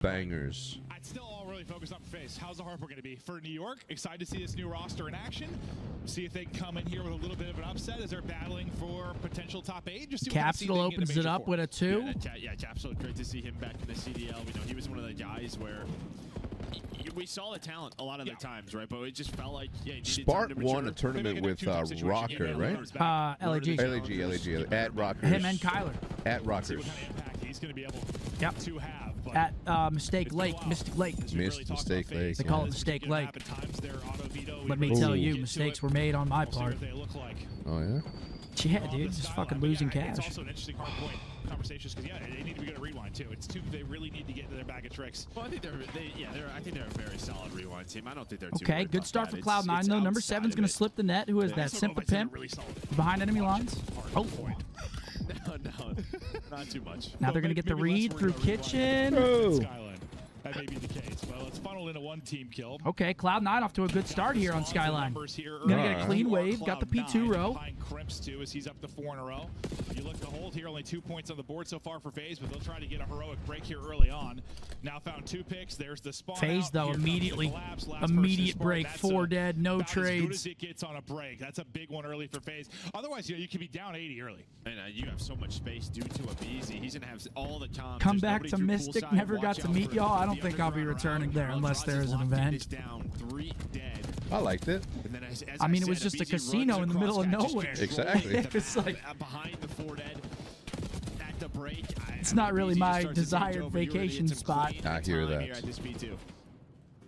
bangers. I'd still all really focus on FaZe. How's the Harper going to be? For New York, excited to see this new roster in action. See if they can come in here with a little bit of an upset as they're battling for potential top 8. Just see Capsule opens it up with a 2. Yeah, Capsule, great to see him back in the CDL. We know he was one of the guys where we saw the talent a lot of the times, right? But it just felt like Spark won a tournament with Rocker, right? LAG at Rockers. Him and Kyler. At Rockers. What kind of impact he's going to be able to have. At Mystic Lake. Mistake Lake. They call it Mistake Lake. Let me tell you, mistakes were made on my part. Oh, yeah? Yeah, dude, just fucking losing cash. It's also an interesting hard point conversations because they need to be good at rewind too. It's two they really need to get into their bag of tricks. Well, I think they're a very solid rewind team. I don't think they're too okay. Good start for Cloud9 though. Number 7's gonna slip the net. Who is that? Simple Pimp behind enemy lines. Oh. No, not too much. Now they're gonna get the read through Kitchen. That may be the case. Well, it's funneled into one team kill. Okay, Cloud9 off to a good start here on Skyline. Gonna get a clean wave. Got the P2 row. Behind Crimps too, as he's up to 4 in a row. You look to hold here, only 2 points on the board so far for FaZe, but they'll try to get a heroic break here early on. Now found 2 picks. There's the spawn. FaZe though immediate break. 4 dead, no trades. As good as it gets on a break. That's a big one early for FaZe. Otherwise, you could be down 80 early. And you have so much space due to a BZ. He's gonna have all the time. Come back to Mystic. Never got to meet y'all. I don't think I'll be returning there unless there is an event. I liked it. I mean, it was just a casino in the middle of nowhere. Exactly. It's like behind the 4 dead at the break. It's not really my desired vacation spot. I hear that.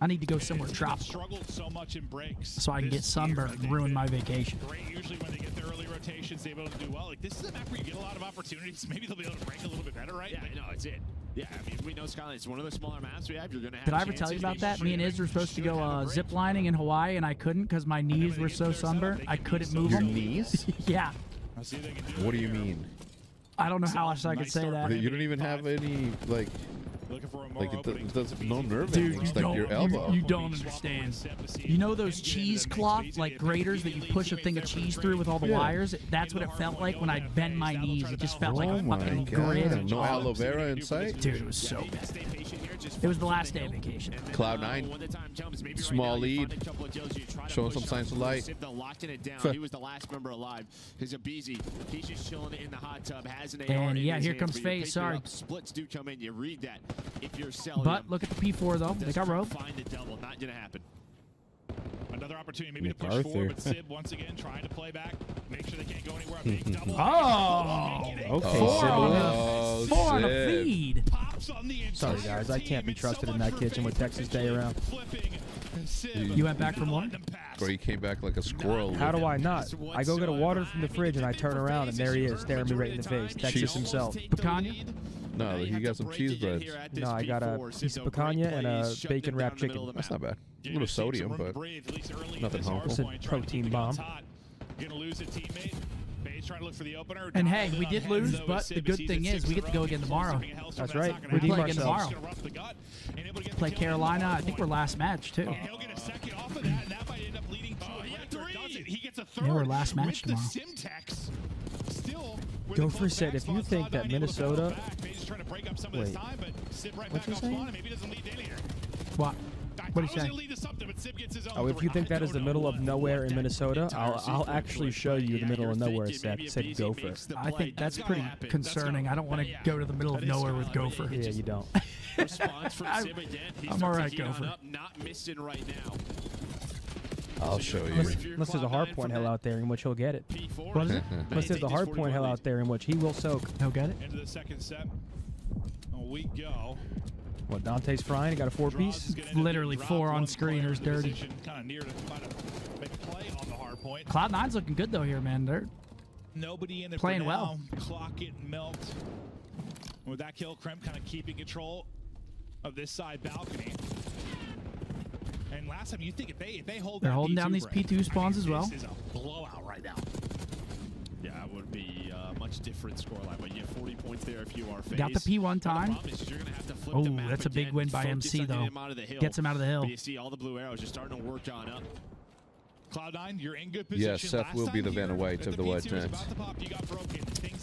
I need to go somewhere tropical so I can get sunburned and ruin my vacation. Usually when they get their early rotations, they're able to do well. Like, this is a map where you get a lot of opportunities. Maybe they'll be able to break a little bit better, right? Yeah, no, it's it. Yeah, I mean, we know Skyline is one of the smaller maps we have. You're gonna have. Did I ever tell you about that? Me and Iz were supposed to go zip lining in Hawaii, and I couldn't because my knees were so sunburned. I couldn't move them. Your knees? Yeah. What do you mean? I don't know how else I could say that. You don't even have any, like it doesn't, no nerve Dude, endings, like your elbow. You don't understand. You know those cheesecloth, like graters that you push a thing of cheese through with all the wires? That's what it felt like when I bend my knees. It just felt like a fucking grid. No aloe vera in sight? Dude, it was so bad. It was the last day of vacation. Cloud9, small lead, showing some signs of light. He was the last member alive. He's a BZ. He's just chilling in the hot tub. Has an AR. And yeah, here comes FaZe. Sorry. Splits do come in. You read that. If you're Cellium, but look at the P4 though. They got rope. Find the double. Not gonna happen. Another opportunity maybe to push forward, but Sib once again trying to play back. Make sure they can't go anywhere. Big double. Okay. 4 on a feed. Sorry guys, I can't be trusted in that kitchen with Texas Day around. You went back from one? Or he came back like a squirrel. How do I not? I go get a water from the fridge and I turn around and there he is, staring me right in the face. Texas himself. Picanha? No, he got some cheese breads. No, I got a piece of picanha and a bacon wrapped chicken. That's not bad. A little sodium, but nothing harmful. It's a protein bomb. Gonna lose a teammate. Trying to look for the opener. And hey, we did lose, but the good thing is we get to go again tomorrow. That's right. We play again tomorrow. Play Carolina. I think we're last match too. He'll get a second off of that, and that might end up leading to he gets a third. Yeah, we're last match tomorrow. Gopher said if you think that Minnesota... Wait, what's he saying? What? What did he say? Oh, if you think that is the middle of nowhere in Minnesota, I'll actually show you the middle of nowhere, said Gopher. I think that's pretty concerning. I don't want to go to the middle of nowhere with Gopher. Yeah, you don't. I'm all right, Gopher. Not missing right now. I'll show you. Unless there's a hard point hell out there in which he'll get it. What is it? Unless there's a hard point hell out there in which he will soak. He'll get it? Into the second set. We go. What, Dante's frying? He got a 4-piece? Literally 4 on screeners, dirty. Cloud9's looking good though here, man. They're nobody in there playing well. Clock it melt. With that kill, Krem kind of keeping control of this side balcony. And last time, you think if they hold, they're holding down these P2 spawns as well. This is a blowout right now. Yeah, it would be a much different scoreline, but you have 40 points there if you are FaZe. Got the P1 time. Oh, that's a big win by MC though. Gets him out of the hill. But you see all the blue arrows just starting to work on up. Cloud9, you're in good position. Yes, Seth will be the Vanna White of the White Giants.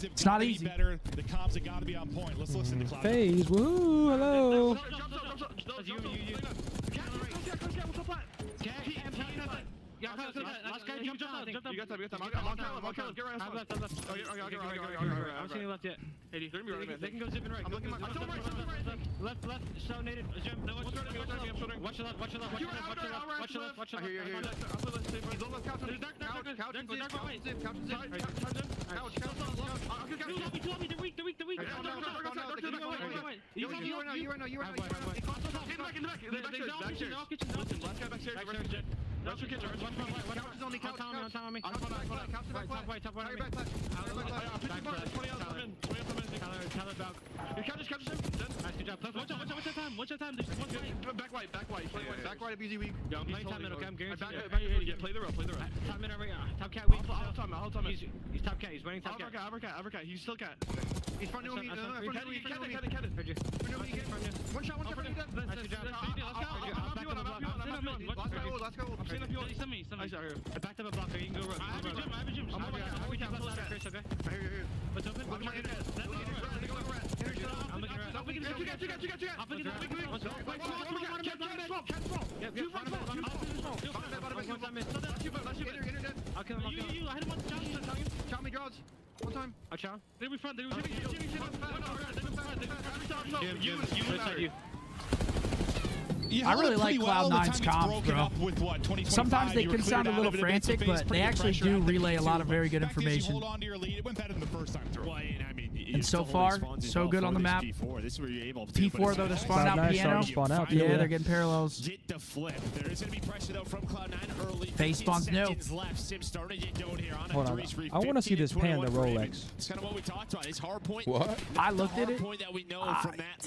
It's not easy. Better. The comms have got to be on point. Let's listen to Cloud. FaZe, woohoo, hello. Last guy jumped out. You got time. I'm on Cellium. Get right on left. I'm seeing left yet. They can go zipping right. I'm looking right. Left. Stonated. Jump. Watch the left. Watch the left. I hear you. He's on left. Couch. You right now. What's your time? Back white. Back white, BZ weak. Yeah, I'm playing time, okay? I'm guaranteed. Play the row. Top mid over here. Top cat weak. I'll top mid. He's top cat. He's running top cat. Overcat. He's still cat. He's front new me. Cat. One shot. Let's go. I'm seeing up you. Send me. I backed up a blocker. You can go run. I have a gym. I'm over here. We can pull out Chris, okay? I hear you. What's open? I'm looking around. I'll kill him. I hit him once. Chow me draws. One time. I'll chow. They were front. I really like Cloud9's comms, bro. Sometimes they can sound a little frantic, but they actually do relay a lot of very good information. And so far, so good on the map. P4 though, to spawn out piano. Yeah, they're getting parallels. FaZe spawns new. Hold on. I want to see this pan, the Rolex. What? I looked at it.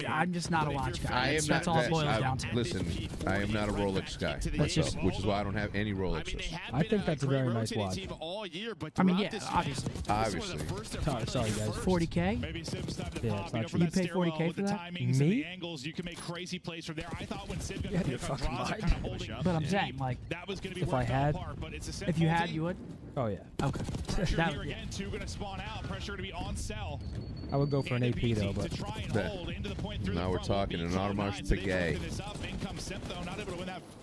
I'm just not a watch guy. That's all it boils down to. Listen, I am not a Rolex guy, which is why I don't have any Rolexes. I think that's a very nice watch. I mean, yeah, obviously. Sorry, guys. 40K? Yeah, it's not cheap. You pay 40K for that? Me? You can make crazy plays from there. I thought when Sim Yeah, you're fucking right. But I'm saying, like, if I had, if you had, you would? oh yeah. Okay. That would, again, two gonna spawn out. Pressure to be on cell. I would go for an AP though, but now we're talking an Audemars Piguet.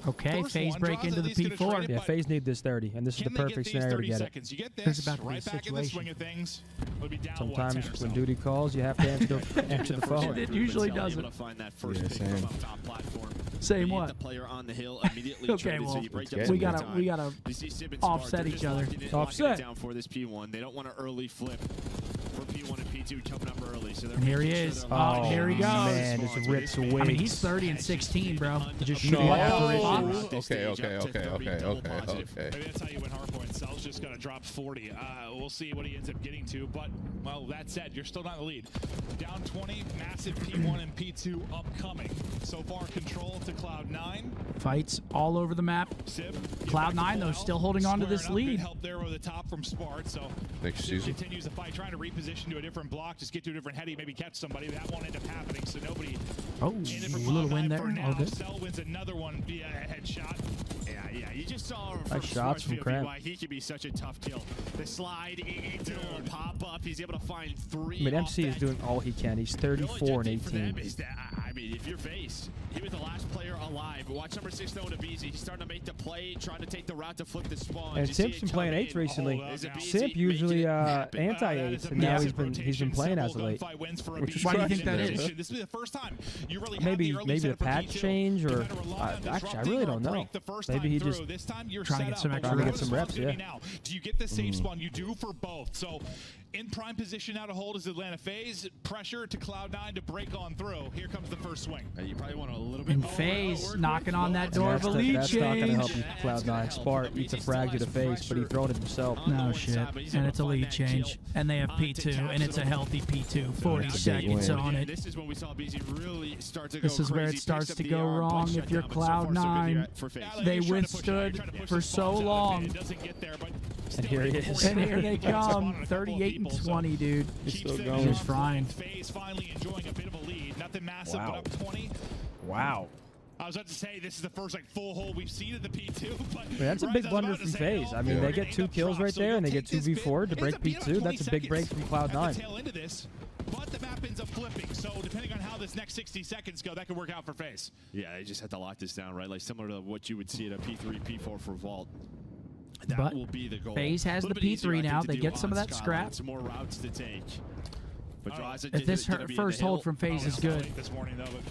Okay, FaZe break into the P4. yeah, FaZe need this 30, and this is the perfect scenario to get it. There's about to be a situation. Sometimes when duty calls, you have to answer the phone. It usually doesn't. Yeah, Same what? Okay, well, we gotta offset each other. Offset. Down for this P1. They don't want to early flip for P1 and P2 coming up early. So and here he is. Oh, here he goes. Man, this rips away. I mean, he's 30 and 16, bro. Just shooting No. like that. Okay. Maybe that's how you win hardpoint. Cell's just gonna drop 40. We'll see what he ends up getting to. But well, that said, you're still not in the lead. Down 20, massive P1 and P2 upcoming. So far, control to Cloud9. Fights all over the map. Cloud9 though, still holding on to this lead. Help there over the top from Spart. So next season continues the fight, trying to reposition to a different block, just get to a different heady, maybe catch somebody. That won't end up happening. So nobody. Oh, a little win there. All good. Cell wins another one via a headshot. Yeah, you just saw nice shots from Cramp. why he could be such a tough kill. The slide into a pop up, he's able to find 3. I mean, MC is doing all he can. He's 34 and 18. I mean, if you're FaZe, he was the last player alive. But watch number 6 going to BZ. He's starting to make the play, trying to take the route to flip the spawn. And Simp's been playing 8s recently. Simp usually anti-8s, and now he's been playing as of late. Why do you think that is? This is the first time you really maybe the patch change, or actually I really don't know. Maybe he just trying to get some reps. Yeah. Do you get the safe spawn? You do for both. So in prime position now to hold is Atlanta FaZe. Pressure to Cloud9 to break on through. Here comes the first swing. You probably want a little bit and more. FaZe knocking on that door of a lead That's change. not going to help you, Cloud9. Spart eats a frag to the face, but he thrown it himself. No shit. And it's a lead change. And they have P2, and it's a healthy P2. 40 seconds on it. This is when we saw BZ really start to go This is where it starts to go wrong if you're Cloud9. They withstood for so long. And here he is. And here they come. 38 and 20, dude. He's still going. He's frying. FaZe finally enjoying a bit of a lead. Nothing massive, but up 20. Wow. I was about to say this is the first like full hole we've seen in the P2, but That's a big blunder from FaZe. I mean, they get 2 kills right there, and they get 2v4 to break P2. That's a big break from Cloud9. But the map ends up flipping, so depending on how this next 60 seconds go, that could work out for FaZe. Yeah, they just had to lock this down, right? Like similar to what you would see at a P3, P4 for Vault. That But will be the goal. FaZe has the P3 now. They get some of that scrap. Some more routes to take. But if this first hold from FaZe is good. This morning, though, but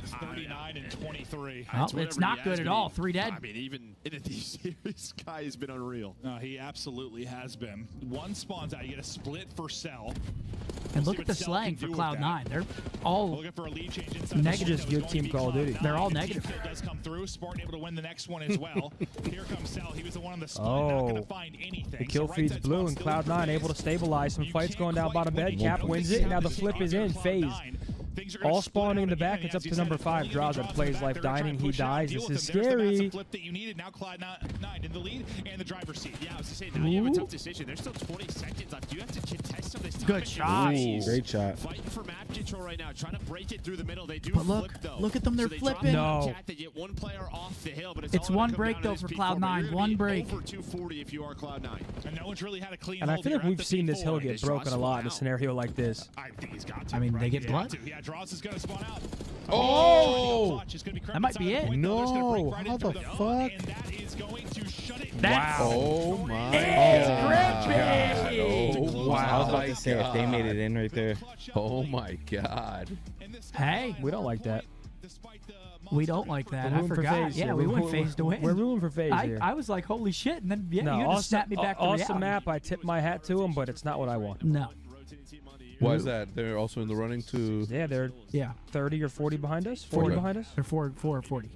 it's 39 and 23. Well, it's not good at all. 3 dead. I mean, even in a D-Series, Kai has been unreal. He absolutely has been. One spawns out. You get a split for Cell. And look at the slang for Cloud9. They're all looking for a lead change inside negative. Just good team Call of Duty. They're all negative. Does come through. Spartan able to win the next one as well. Here comes Cell. He was the one on the split. Not going to find anything. The kill feed's blue, and Cloud9 able to stabilize. Some fights going down bottom bed. Cap wins it, and now the flip is in. FaZe all spawning in the back. It's up to number 5. Draws and plays life dining. He dies. This is scary. Flip that you needed. Now Cloud9 in the lead and the driver's seat. Yeah, I was going to say, now you have a tough decision. There's still 20 seconds left. You have to contest some of this time. Good shot. Great shot. Fighting for map control right now. Trying to break it through the middle. They do But flip, though. look at them. They're So they flipping. drop No. They get one player off the hill, but It's all one gonna come break, down though, to for this P4, but Cloud9. you're gonna One be break. Over 240 if you are Cloud9. And no one's really had a clean And I hold feel like here at we've the seen this hill P4. get broken a lot in a scenario like this. I think he's got to. I mean, they right? get blood. Yeah, Draws is going to spawn out. Oh! That might be it. No, how the fuck? And that is going to shut it That's down. Oh my It's God. grippy. Oh I was about my to say if they made it God. in right there. Oh my God. Hey, We don't like that. we don't like that. We're I rooting for forgot. FaZe Yeah, here. we We're- went FaZe to win. We're rooting for FaZe here. I was like, holy shit, and then you No, just awesome, snapped me back to awesome reality. map. I tip my hat to him, but it's not what I want. No. Why is that? They're also in the running to. Yeah, they're Yeah. 30 or 40 behind us. 40 behind us. They're 4 or 40.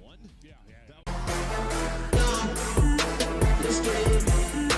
Let's get it.